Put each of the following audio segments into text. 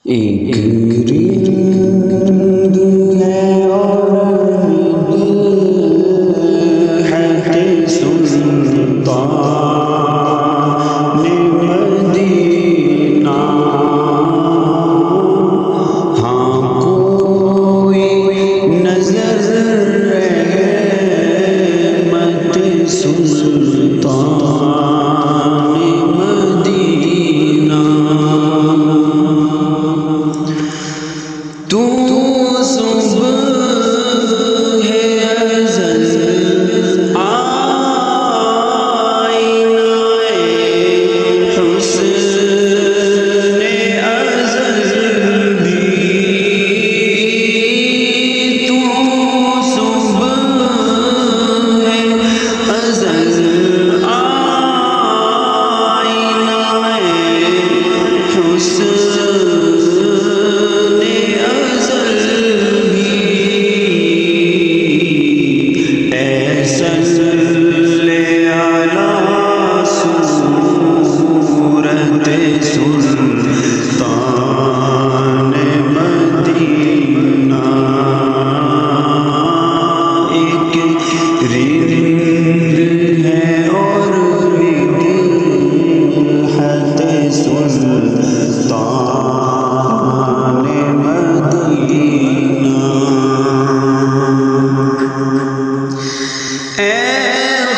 ایک رند ہے اور دل ہے کہ سلطان مدینہ، ہاں کوئی نظر رحمت سلطان مدینہ، تو صبح ہے ازل آئینہ حسن ازل بھی، تو صبح ہے ازل آئینہ حسن سلطان مدینہ، ایک رند ہے اور مدحت سلطان مدینہ، اے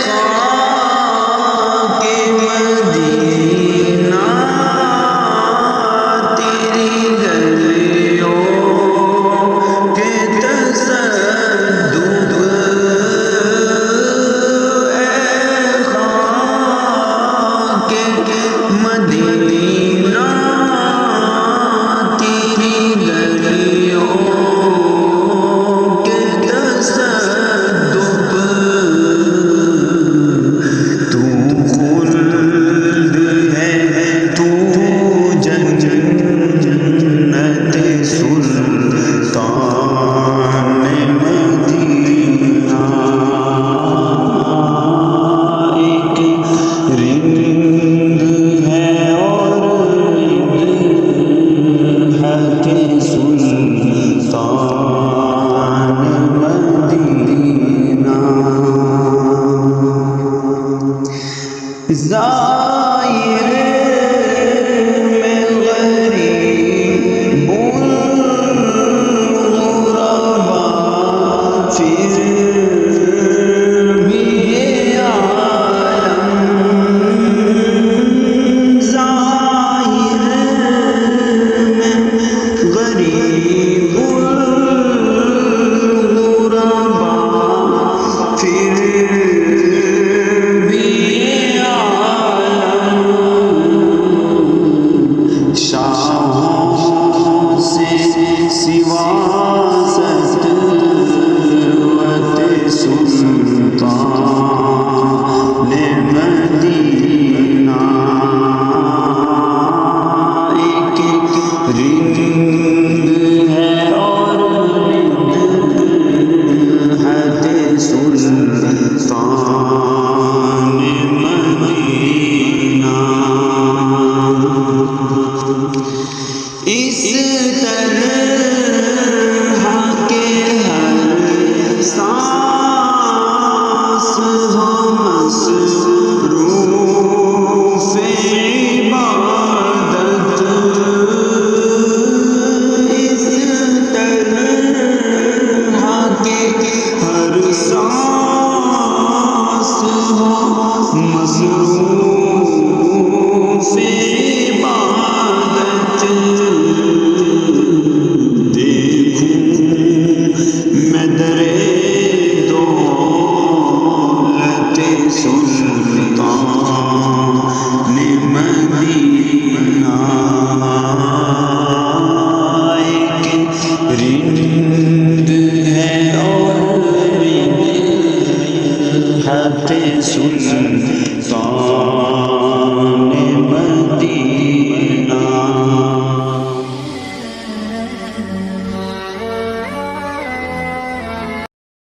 خاک مدینہ مدینہ تیری گلیوں کے تصدق، تو خلد ہے تو جنت سلطان مدینہ، ایک رند سلطان مدینہ،